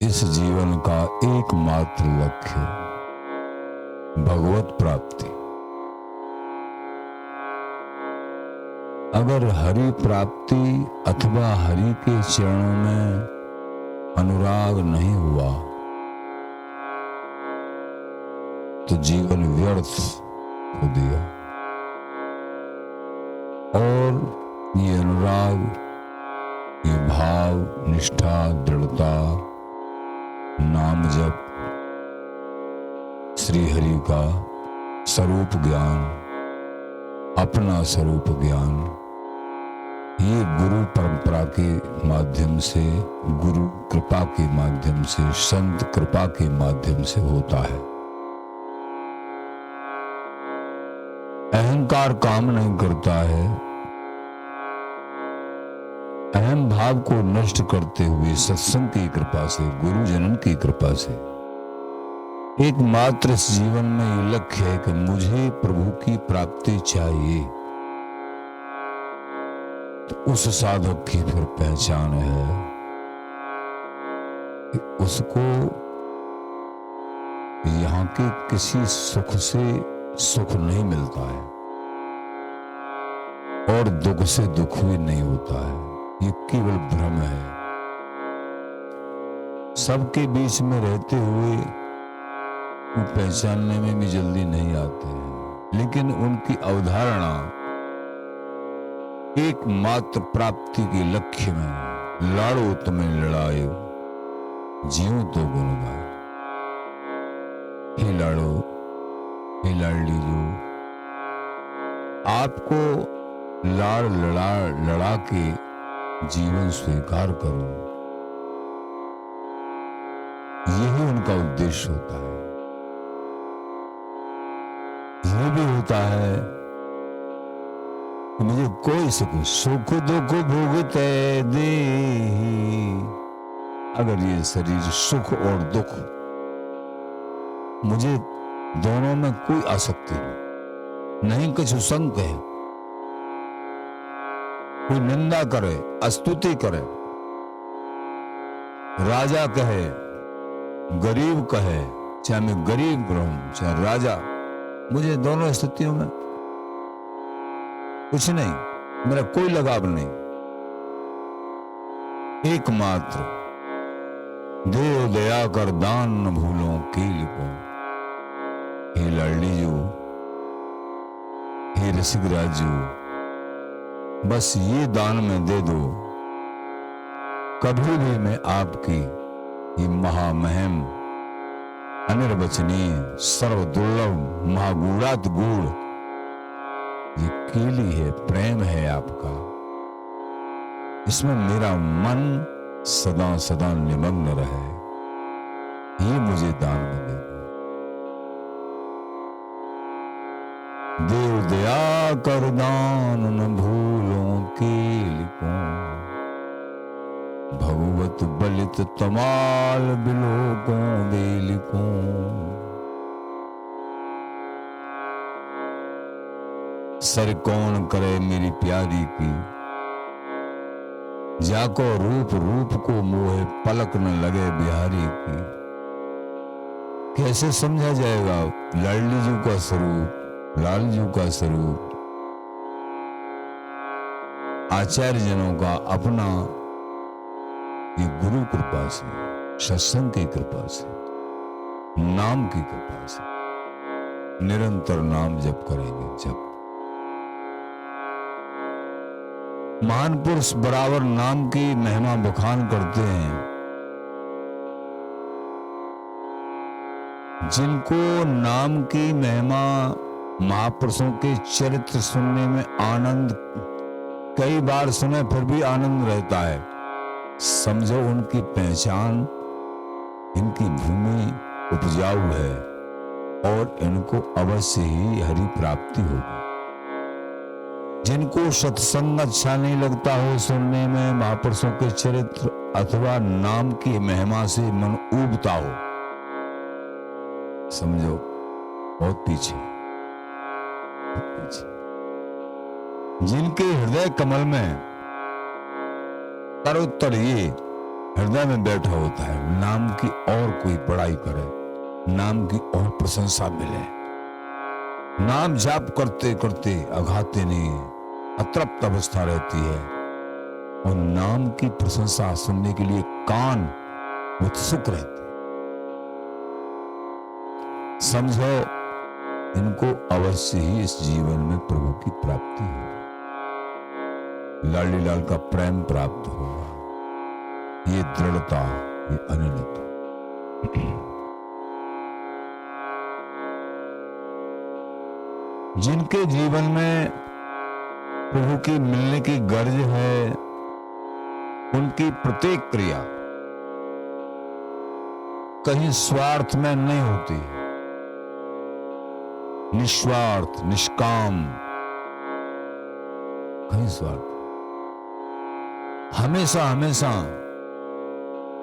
इस जीवन का एकमात्र लक्ष्य भगवत प्राप्ति। अगर हरि प्राप्ति अथवा हरि के चरणों में अनुराग नहीं हुआ तो जीवन व्यर्थ हो दिया। और ये अनुराग, ये भाव, निष्ठा, दृढ़ता, नाम जप, श्री हरि का स्वरूप ज्ञान, अपना स्वरूप ज्ञान, ये गुरु परंपरा के माध्यम से, गुरु कृपा के माध्यम से, संत कृपा के माध्यम से होता है। अहंकार काम नहीं करता है। अहम भाव को नष्ट करते हुए सत्संग की कृपा से, गुरुजनन की कृपा से एकमात्र इस जीवन में ये लक्ष्य है कि मुझे प्रभु की प्राप्ति चाहिए। तो उस साधक की फिर पहचान है कि उसको यहाँ के किसी सुख से सुख नहीं मिलता है और दुख से दुख भी नहीं होता है। ये केवल भ्रम है। सबके बीच में रहते हुए वो पहचानने में भी जल्दी नहीं आते हैं, लेकिन उनकी अवधारणा एकमात्र प्राप्ति के लक्ष्य में लाड़ो तुम्हें लड़ाए, जीव तो गुण गाए। हे लाड़ो, हे लाडली जो, आपको लाड़ लड़ा के जीवन स्वीकार करो, यही उनका उद्देश्य होता है। यह भी होता है कि मुझे कोई सुख दुख भोगते दे। अगर ये शरीर सुख और दुख, मुझे दोनों में कोई आसक्ति नहीं कुछ संग है। कोई निंदा करे, स्तुति करे, राजा कहे, गरीब कहे, चाहे मैं गरीब रहूं चाहे राजा, मुझे दोनों स्थितियों में कुछ नहीं, मेरा कोई लगाव नहीं। एकमात्र देव दया कर दान न भूलो कील को। हे लाडली जो, हे रसिक राजू, बस ये दान में दे दो। कभी भी मैं आपकी ये महामहिम, अनिर्वचनीय, सर्वदुर्लभ, महागूढ़ात गूढ़ ये केली है, प्रेम है आपका, इसमें मेरा मन सदा सदा निमग्न रहे, ये मुझे दान में दे दो। देव दया कर दान न भूलों कील को। भगवत बलित तमाल बिलोकों बेलिकों। सर कौन करे मेरी प्यारी की, जाको रूप रूप को मोहे पलक न लगे बिहारी की। कैसे समझा जाएगा लाडली जी का स्वरूप, लाल जी का स्वरूप, आचार्य जनों का अपना, ये गुरु कृपा से, सत्संग की कृपा से, नाम की कृपा से, निरंतर नाम जप करेंगे। जप महान पुरुष बराबर नाम की महिमा बखान करते हैं। जिनको नाम की महिमा, महापुरुषों के चरित्र सुनने में आनंद, कई बार सुने फिर भी आनंद रहता है, समझो उनकी पहचान, इनकी भूमि उपजाऊ है और इनको अवश्य ही हरि प्राप्ति होगी। जिनको सत्संग अच्छा नहीं लगता हो सुनने में, महापुरुषों के चरित्र अथवा नाम की महिमा से मन ऊबता हो, समझो बहुत पीछे। जिनके हृदय कमल में तरोत्तर ये हृदय में बैठा होता है, नाम की और कोई बड़ाई करे, नाम की और प्रशंसा मिले। नाम जाप करते करते अघाते नहीं, अतृप्त अवस्था रहती है और नाम की प्रशंसा सुनने के लिए कान उत्सुक रहते। समझो, इनको अवश्य ही इस जीवन में प्रभु की प्राप्ति होगी, लाली लाल का प्रेम प्राप्त होगा। ये दृढ़ता, ये अनन्यता। जिनके जीवन में प्रभु की मिलने की गर्ज है, उनकी प्रत्येक क्रिया कहीं स्वार्थ में नहीं होती, निस्वार्थ, निष्काम, कहीं स्वार्थ। हमेशा हमेशा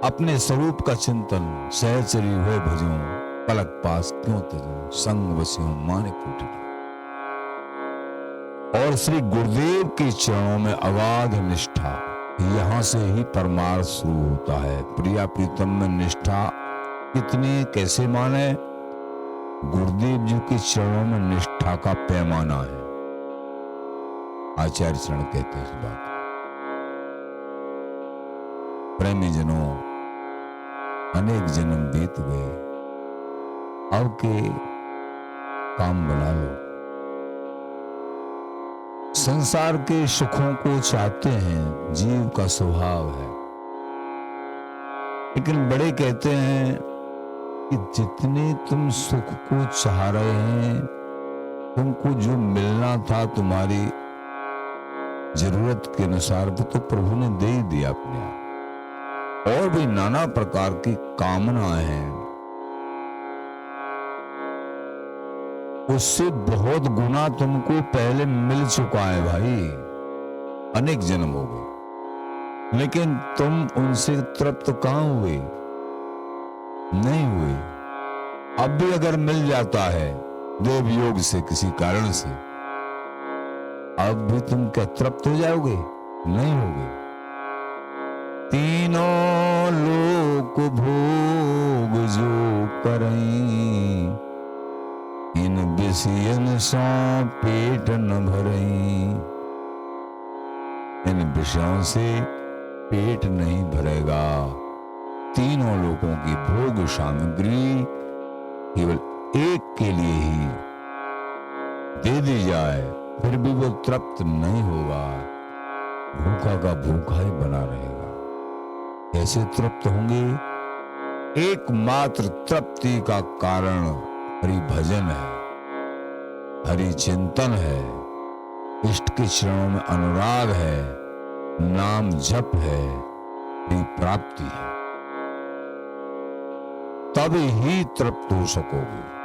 अपने स्वरूप का चिंतन, सहचरी हुए भजो, पलक पास क्यों तजो, संग बस्यो माने फूटे। और श्री गुरुदेव के चरणों में अगाध निष्ठा, यहां से ही परमार्थ शुरू होता है। प्रिया प्रीतम में निष्ठा कितनी, कैसे माने? गुरुदेव जी के चरणों में निष्ठा का पैमाना है। आचार्य चरण कहते हैं इस बात। प्रेमी जनों, अनेक जन्म बीत गए, अब के काम बना लो। संसार के सुखों को चाहते हैं, जीव का स्वभाव है, लेकिन बड़े कहते हैं कि जितने तुम सुख को चाह रहे हैं, तुमको जो मिलना था तुम्हारी जरूरत के अनुसार, वो तो प्रभु ने दे ही दिया अपने आप। और भी नाना प्रकार की कामनाएं हैं, उससे बहुत गुना तुमको पहले मिल चुका है भाई, अनेक जन्म हो गए, लेकिन तुम उनसे तृप्त कहां हुए? नहीं हुए। अब भी अगर मिल जाता है देव योग से, किसी कारण से, अब भी तुम क्या तृप्त हो जाओगे? नहीं होगे। तीनों लोक भोग जो करई, इन विषयन सो पेट न भरई। इन विषयों से पेट नहीं भरेगा। तीनों लोगों की भोग सामग्री केवल एक के लिए ही दे दी जाए, फिर भी वो तृप्त नहीं होगा, भूखा का भूखा ही बना रहेगा। कैसे तृप्त होंगे? एकमात्र तृप्ति का कारण हरि भजन है, हरि चिंतन है, इष्ट के चरणों में अनुराग है, नाम जप है, हरि प्राप्ति है। तब ही तृप्त हो सकोगे।